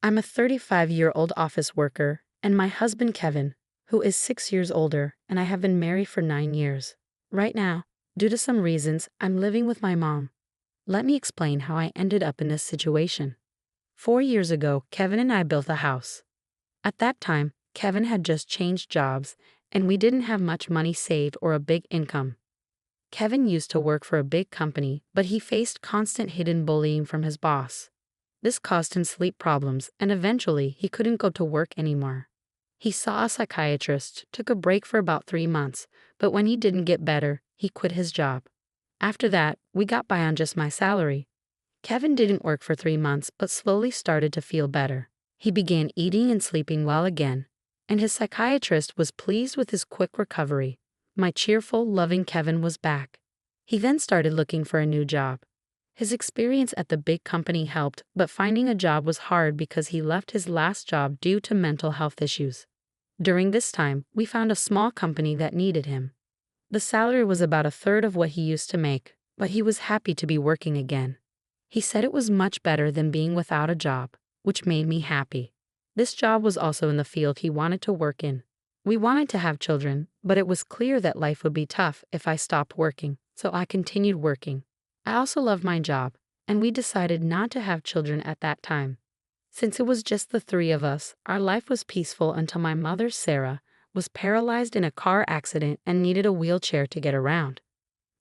I'm a 35-year-old office worker, and my husband Kevin, who is 6 years older, and I have been married for 9 years. Right now, due to some reasons, I'm living with my mom. Let me explain how I ended up in this situation. 4 years ago, Kevin and I built a house. At that time, Kevin had just changed jobs, and we didn't have much money saved or a big income. Kevin used to work for a big company, but he faced constant hidden bullying from his boss. This caused him sleep problems, and eventually he couldn't go to work anymore. He saw a psychiatrist, took a break for about 3 months, but when he didn't get better, he quit his job. After that, we got by on just my salary. Kevin didn't work for 3 months, but slowly started to feel better. He began eating and sleeping well again, and his psychiatrist was pleased with his quick recovery. My cheerful, loving Kevin was back. He then started looking for a new job. His experience at the big company helped, but finding a job was hard because he left his last job due to mental health issues. During this time, we found a small company that needed him. The salary was about a third of what he used to make, but he was happy to be working again. He said it was much better than being without a job, which made me happy. This job was also in the field he wanted to work in. We wanted to have children, but it was clear that life would be tough if I stopped working, so I continued working. I also love my job, and we decided not to have children at that time. Since it was just the three of us, our life was peaceful until my mother, Sarah, was paralyzed in a car accident and needed a wheelchair to get around.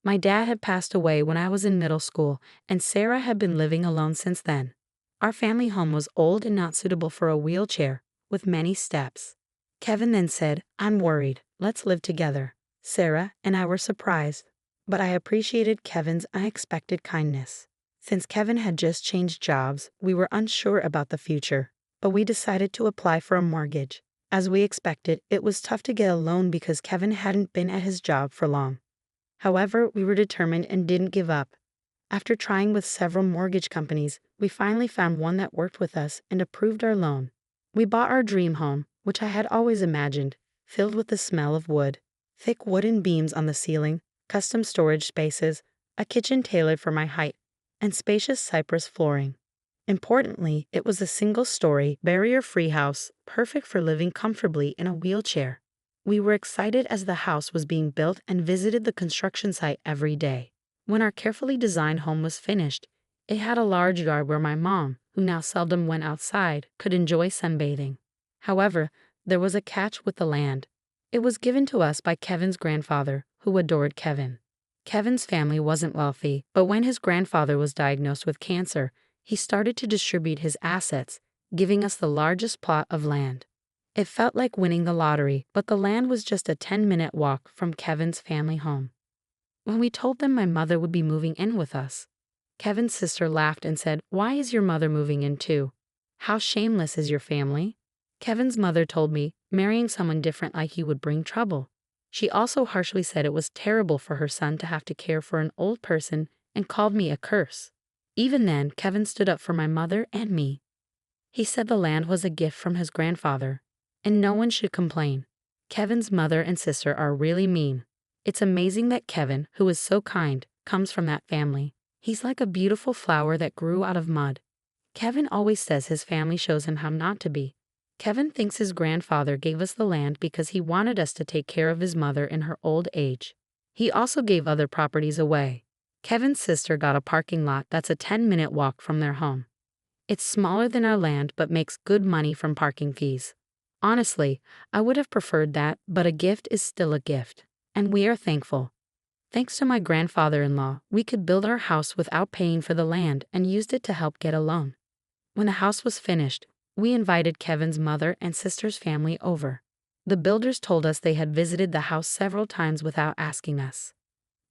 My dad had passed away when I was in middle school, and Sarah had been living alone since then. Our family home was old and not suitable for a wheelchair, with many steps. Kevin then said, "I'm worried, let's live together." Sarah and I were surprised, but I appreciated Kevin's unexpected kindness. Since Kevin had just changed jobs, we were unsure about the future, but we decided to apply for a mortgage. As we expected, it was tough to get a loan because Kevin hadn't been at his job for long. However, we were determined and didn't give up. After trying with several mortgage companies, we finally found one that worked with us and approved our loan. We bought our dream home, which I had always imagined, filled with the smell of wood, thick wooden beams on the ceiling, custom storage spaces, a kitchen tailored for my height, and spacious cypress flooring. Importantly, it was a single-story, barrier-free house, perfect for living comfortably in a wheelchair. We were excited as the house was being built and visited the construction site every day. When our carefully designed home was finished, it had a large yard where my mom, who now seldom went outside, could enjoy sunbathing. However, there was a catch with the land. It was given to us by Kevin's grandfather, who adored Kevin. Kevin's family wasn't wealthy, but when his grandfather was diagnosed with cancer, he started to distribute his assets, giving us the largest plot of land. It felt like winning the lottery, but the land was just a 10-minute walk from Kevin's family home. When we told them my mother would be moving in with us, Kevin's sister laughed and said, "Why is your mother moving in too? How shameless is your family?" Kevin's mother told me marrying someone different like you would bring trouble. She also harshly said it was terrible for her son to have to care for an old person and called me a curse. Even then, Kevin stood up for my mother and me. He said the land was a gift from his grandfather, and no one should complain. Kevin's mother and sister are really mean. It's amazing that Kevin, who is so kind, comes from that family. He's like a beautiful flower that grew out of mud. Kevin always says his family shows him how not to be. Kevin thinks his grandfather gave us the land because he wanted us to take care of his mother in her old age. He also gave other properties away. Kevin's sister got a parking lot that's a 10-minute walk from their home. It's smaller than our land but makes good money from parking fees. Honestly, I would have preferred that, but a gift is still a gift, and we are thankful. Thanks to my grandfather-in-law, we could build our house without paying for the land and used it to help get a loan. When the house was finished, we invited Kevin's mother and sister's family over. The builders told us they had visited the house several times without asking us.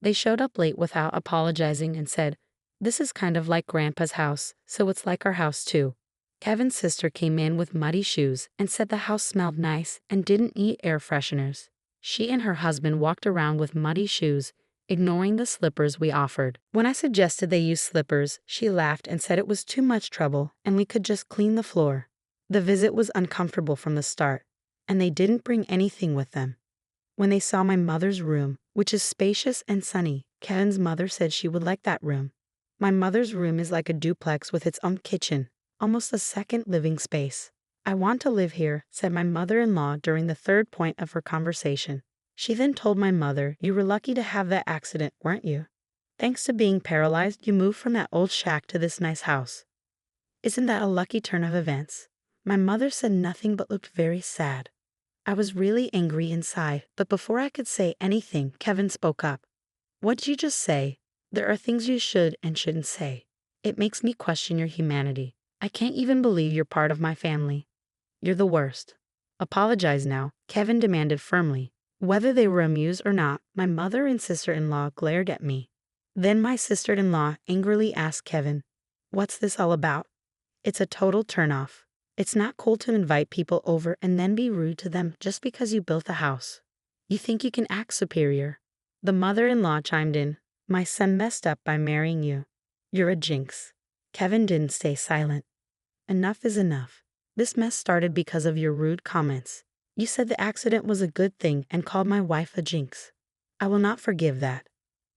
They showed up late without apologizing and said, "This is kind of like Grandpa's house, so it's like our house too." Kevin's sister came in with muddy shoes and said the house smelled nice and didn't need air fresheners. She and her husband walked around with muddy shoes, ignoring the slippers we offered. When I suggested they use slippers, she laughed and said it was too much trouble and we could just clean the floor. The visit was uncomfortable from the start, and they didn't bring anything with them. When they saw my mother's room, which is spacious and sunny, Kevin's mother said she would like that room. My mother's room is like a duplex with its own kitchen, almost a second living space. I want to live here, said my mother-in-law during the third point of her conversation. She then told my mother, you were lucky to have that accident, weren't you? Thanks to being paralyzed, you moved from that old shack to this nice house. Isn't that a lucky turn of events? My mother said nothing but looked very sad. I was really angry inside, but before I could say anything, Kevin spoke up. What'd you just say? There are things you should and shouldn't say. It makes me question your humanity. I can't even believe you're part of my family. You're the worst. Apologize now, Kevin demanded firmly. Whether they were amused or not, my mother and sister-in-law glared at me. Then my sister-in-law angrily asked Kevin, what's this all about? It's a total turnoff. It's not cool to invite people over and then be rude to them just because you built a house. You think you can act superior. The mother-in-law chimed in, my son messed up by marrying you. You're a jinx. Kevin didn't stay silent. Enough is enough. This mess started because of your rude comments. You said the accident was a good thing and called my wife a jinx. I will not forgive that.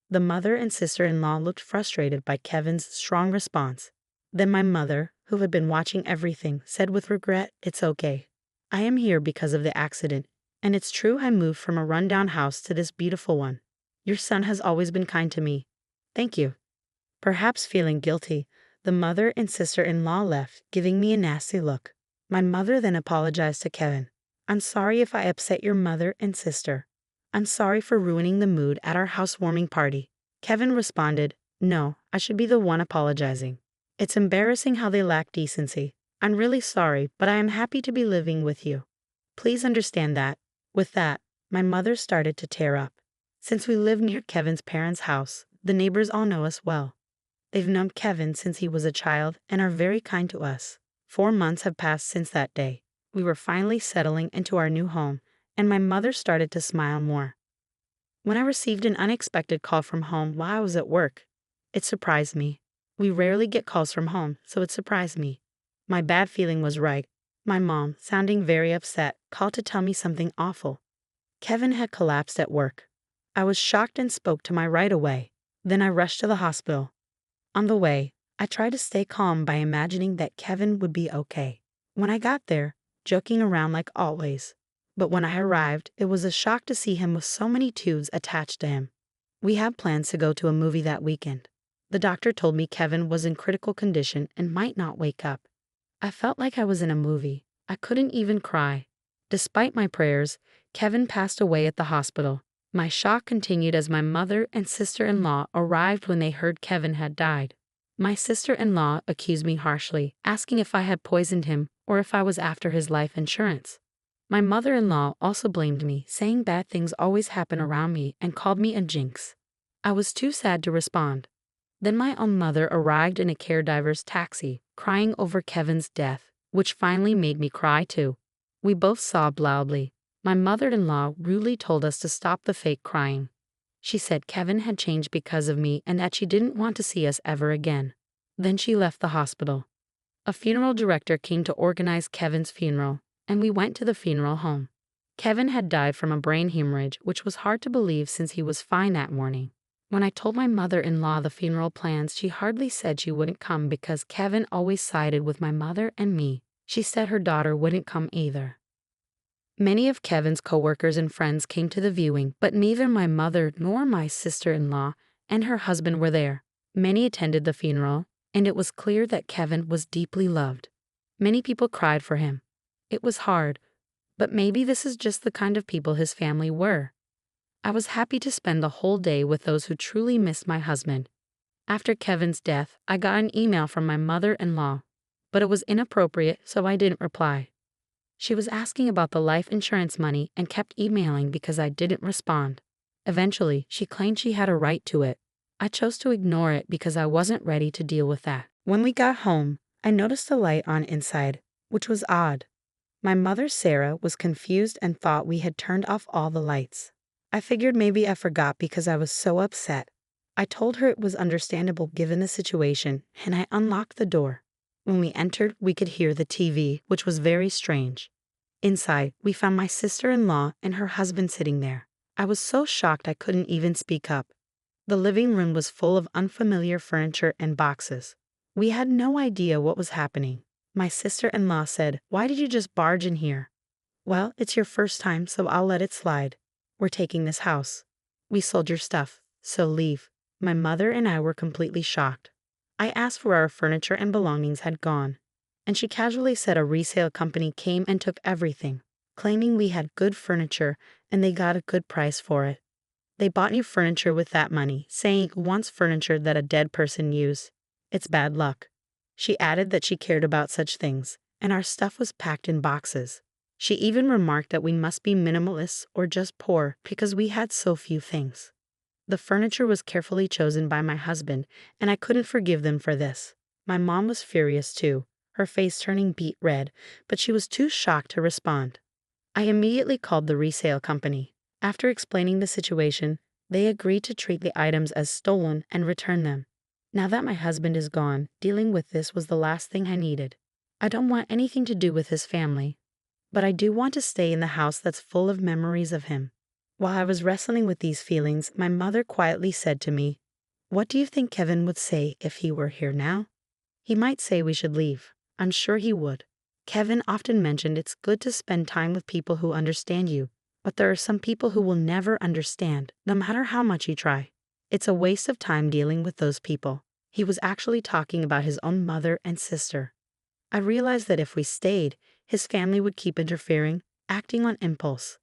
The mother and sister-in-law looked frustrated by Kevin's strong response. Then my mother, who had been watching everything, said with regret, it's okay. I am here because of the accident, and it's true I moved from a rundown house to this beautiful one. Your son has always been kind to me. Thank you. Perhaps feeling guilty, the mother and sister-in-law left, giving me a nasty look. My mother then apologized to Kevin. I'm sorry if I upset your mother and sister. I'm sorry for ruining the mood at our housewarming party. Kevin responded, no, I should be the one apologizing. It's embarrassing how they lack decency. I'm really sorry, but I am happy to be living with you. Please understand that. With that, my mother started to tear up. Since we live near Kevin's parents' house, the neighbors all know us well. They've known Kevin since he was a child and are very kind to us. 4 months have passed since that day. We were finally settling into our new home, and my mother started to smile more. When I received an unexpected call from home while I was at work, it surprised me. We rarely get calls from home, so it surprised me. My bad feeling was right. My mom, sounding very upset, called to tell me something awful. Kevin had collapsed at work. I was shocked and spoke to my right away. Then I rushed to the hospital. On the way, I tried to stay calm by imagining that Kevin would be okay. When I got there, joking around like always. But when I arrived, it was a shock to see him with so many tubes attached to him. We had plans to go to a movie that weekend. The doctor told me Kevin was in critical condition and might not wake up. I felt like I was in a movie. I couldn't even cry. Despite my prayers, Kevin passed away at the hospital. My shock continued as my mother and sister-in-law arrived when they heard Kevin had died. My sister-in-law accused me harshly, asking if I had poisoned him or if I was after his life insurance. My mother-in-law also blamed me, saying bad things always happen around me and called me a jinx. I was too sad to respond. Then my own mother arrived in a caregiver's taxi, crying over Kevin's death, which finally made me cry too. We both sobbed loudly. My mother-in-law rudely told us to stop the fake crying. She said Kevin had changed because of me and that she didn't want to see us ever again. Then she left the hospital. A funeral director came to organize Kevin's funeral, and we went to the funeral home. Kevin had died from a brain hemorrhage, which was hard to believe since he was fine that morning. When I told my mother-in-law the funeral plans, she hardly said she wouldn't come because Kevin always sided with my mother and me. She said her daughter wouldn't come either. Many of Kevin's coworkers and friends came to the viewing, but neither my mother nor my sister-in-law and her husband were there. Many attended the funeral, and it was clear that Kevin was deeply loved. Many people cried for him. It was hard, but maybe this is just the kind of people his family were. I was happy to spend the whole day with those who truly missed my husband. After Kevin's death, I got an email from my mother-in-law, but it was inappropriate, so I didn't reply. She was asking about the life insurance money and kept emailing because I didn't respond. Eventually, she claimed she had a right to it. I chose to ignore it because I wasn't ready to deal with that. When we got home, I noticed the light on inside, which was odd. My mother, Sarah, was confused and thought we had turned off all the lights. I figured maybe I forgot because I was so upset. I told her it was understandable given the situation, and I unlocked the door. When we entered, we could hear the TV, which was very strange. Inside, we found my sister-in-law and her husband sitting there. I was so shocked I couldn't even speak up. The living room was full of unfamiliar furniture and boxes. We had no idea what was happening. My sister-in-law said, "Why did you just barge in here?" "Well, it's your first time, so I'll let it slide. We're taking this house. We sold your stuff, so leave." My mother and I were completely shocked. I asked where our furniture and belongings had gone, and she casually said a resale company came and took everything, claiming we had good furniture and they got a good price for it. They bought new furniture with that money, saying who wants furniture that a dead person used? It's bad luck. She added that she cared about such things, and our stuff was packed in boxes. She even remarked that we must be minimalists or just poor because we had so few things. The furniture was carefully chosen by my husband, and I couldn't forgive them for this. My mom was furious too, her face turning beet red, but she was too shocked to respond. I immediately called the resale company. After explaining the situation, they agreed to treat the items as stolen and return them. Now that my husband is gone, dealing with this was the last thing I needed. I don't want anything to do with his family, but I do want to stay in the house that's full of memories of him. While I was wrestling with these feelings, my mother quietly said to me, "What do you think Kevin would say if he were here now?" "He might say we should leave. I'm sure he would. Kevin often mentioned it's good to spend time with people who understand you, but there are some people who will never understand, no matter how much you try. It's a waste of time dealing with those people." He was actually talking about his own mother and sister. I realized that if we stayed, his family would keep interfering, acting on impulse.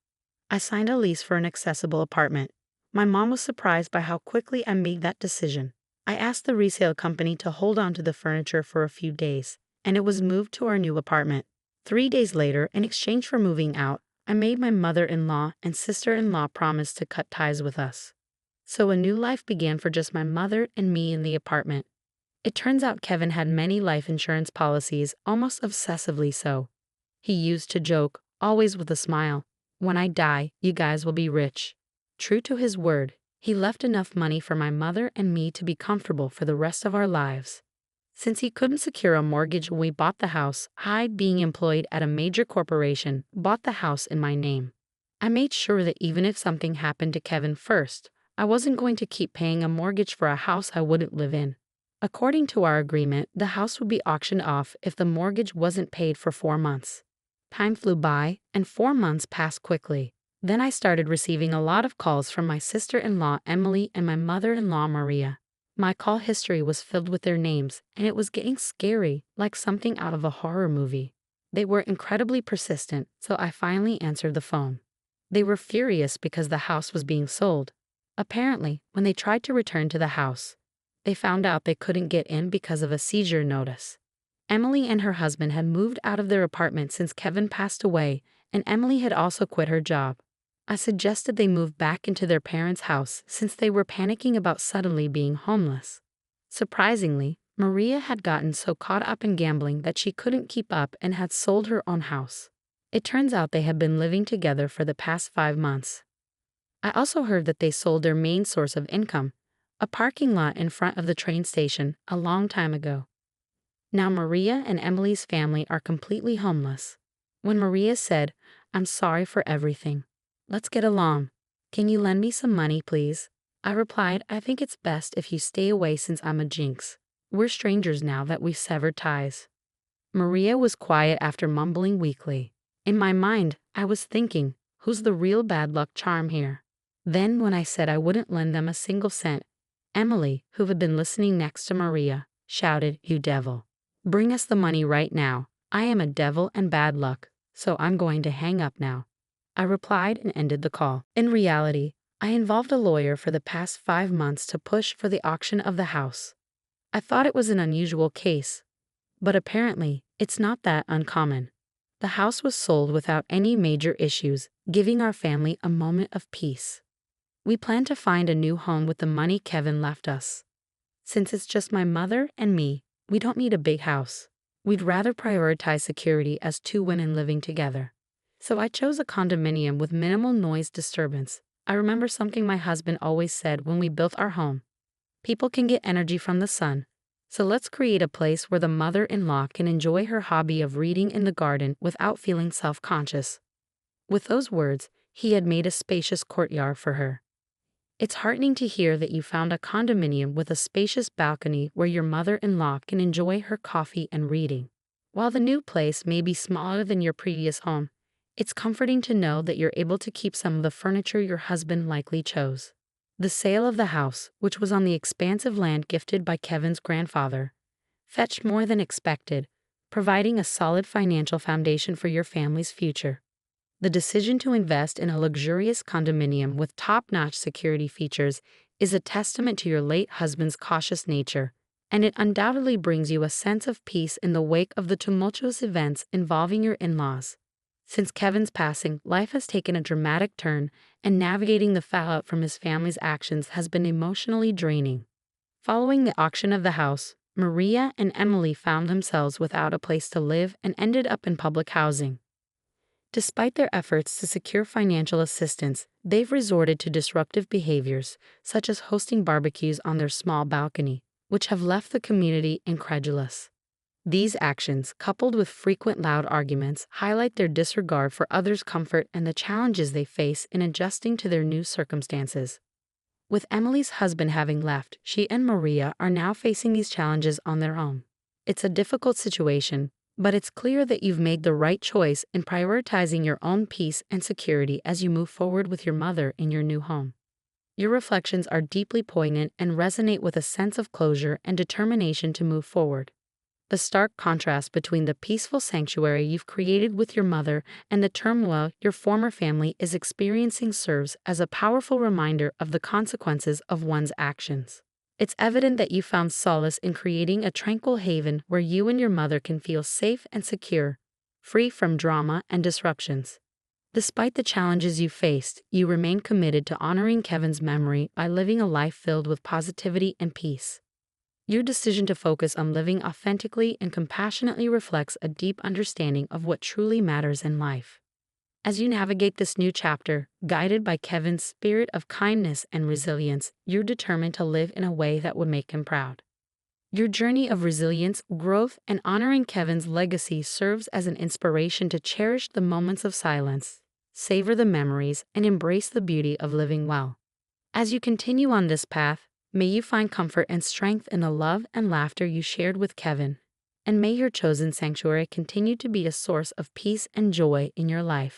I signed a lease for an accessible apartment. My mom was surprised by how quickly I made that decision. I asked the resale company to hold on to the furniture for a few days, and it was moved to our new apartment. 3 days later, in exchange for moving out, I made my mother-in-law and sister-in-law promise to cut ties with us. So a new life began for just my mother and me in the apartment. It turns out Kevin had many life insurance policies, almost obsessively so. He used to joke, always with a smile, "When I die, you guys will be rich." True to his word, he left enough money for my mother and me to be comfortable for the rest of our lives. Since he couldn't secure a mortgage when we bought the house, I, being employed at a major corporation, bought the house in my name. I made sure that even if something happened to Kevin first, I wasn't going to keep paying a mortgage for a house I wouldn't live in. According to our agreement, the house would be auctioned off if the mortgage wasn't paid for 4 months. Time flew by, and 4 months passed quickly. Then I started receiving a lot of calls from my sister-in-law Emily and my mother-in-law Maria. My call history was filled with their names, and it was getting scary, like something out of a horror movie. They were incredibly persistent, so I finally answered the phone. They were furious because the house was being sold. Apparently, when they tried to return to the house, they found out they couldn't get in because of a seizure notice. Emily and her husband had moved out of their apartment since Kevin passed away, and Emily had also quit her job. I suggested they move back into their parents' house since they were panicking about suddenly being homeless. Surprisingly, Maria had gotten so caught up in gambling that she couldn't keep up and had sold her own house. It turns out they had been living together for the past 5 months. I also heard that they sold their main source of income, a parking lot in front of the train station, a long time ago. Now Maria and Emily's family are completely homeless. When Maria said, "I'm sorry for everything. Let's get along. Can you lend me some money, please?" I replied, "I think it's best if you stay away since I'm a jinx. We're strangers now that we've severed ties." Maria was quiet after mumbling weakly. In my mind, I was thinking, who's the real bad luck charm here? Then when I said I wouldn't lend them a single cent, Emily, who had been listening next to Maria, shouted, "You devil. Bring us the money right now. I am a devil and bad luck, so I'm going to hang up now." I replied and ended the call. In reality, I involved a lawyer for the past 5 months to push for the auction of the house. I thought it was an unusual case, but apparently, it's not that uncommon. The house was sold without any major issues, giving our family a moment of peace. We plan to find a new home with the money Kevin left us. Since it's just my mother and me, we don't need a big house. We'd rather prioritize security as 2 women living together. So I chose a condominium with minimal noise disturbance. I remember something my husband always said when we built our home. People can get energy from the sun. So let's create a place where the mother-in-law can enjoy her hobby of reading in the garden without feeling self-conscious. With those words, he had made a spacious courtyard for her. It's heartening to hear that you found a condominium with a spacious balcony where your mother-in-law can enjoy her coffee and reading. While the new place may be smaller than your previous home, it's comforting to know that you're able to keep some of the furniture your husband likely chose. The sale of the house, which was on the expansive land gifted by Kevin's grandfather, fetched more than expected, providing a solid financial foundation for your family's future. The decision to invest in a luxurious condominium with top-notch security features is a testament to your late husband's cautious nature, and it undoubtedly brings you a sense of peace in the wake of the tumultuous events involving your in-laws. Since Kevin's passing, life has taken a dramatic turn, and navigating the fallout from his family's actions has been emotionally draining. Following the auction of the house, Maria and Emily found themselves without a place to live and ended up in public housing. Despite their efforts to secure financial assistance, they've resorted to disruptive behaviors, such as hosting barbecues on their small balcony, which have left the community incredulous. These actions, coupled with frequent loud arguments, highlight their disregard for others' comfort and the challenges they face in adjusting to their new circumstances. With Emily's husband having left, she and Maria are now facing these challenges on their own. It's a difficult situation, but it's clear that you've made the right choice in prioritizing your own peace and security as you move forward with your mother in your new home. Your reflections are deeply poignant and resonate with a sense of closure and determination to move forward. The stark contrast between the peaceful sanctuary you've created with your mother and the turmoil your former family is experiencing serves as a powerful reminder of the consequences of one's actions. It's evident that you found solace in creating a tranquil haven where you and your mother can feel safe and secure, free from drama and disruptions. Despite the challenges you faced, you remain committed to honoring Kevin's memory by living a life filled with positivity and peace. Your decision to focus on living authentically and compassionately reflects a deep understanding of what truly matters in life. As you navigate this new chapter, guided by Kevin's spirit of kindness and resilience, you're determined to live in a way that would make him proud. Your journey of resilience, growth, and honoring Kevin's legacy serves as an inspiration to cherish the moments of silence, savor the memories, and embrace the beauty of living well. As you continue on this path, may you find comfort and strength in the love and laughter you shared with Kevin, and may your chosen sanctuary continue to be a source of peace and joy in your life.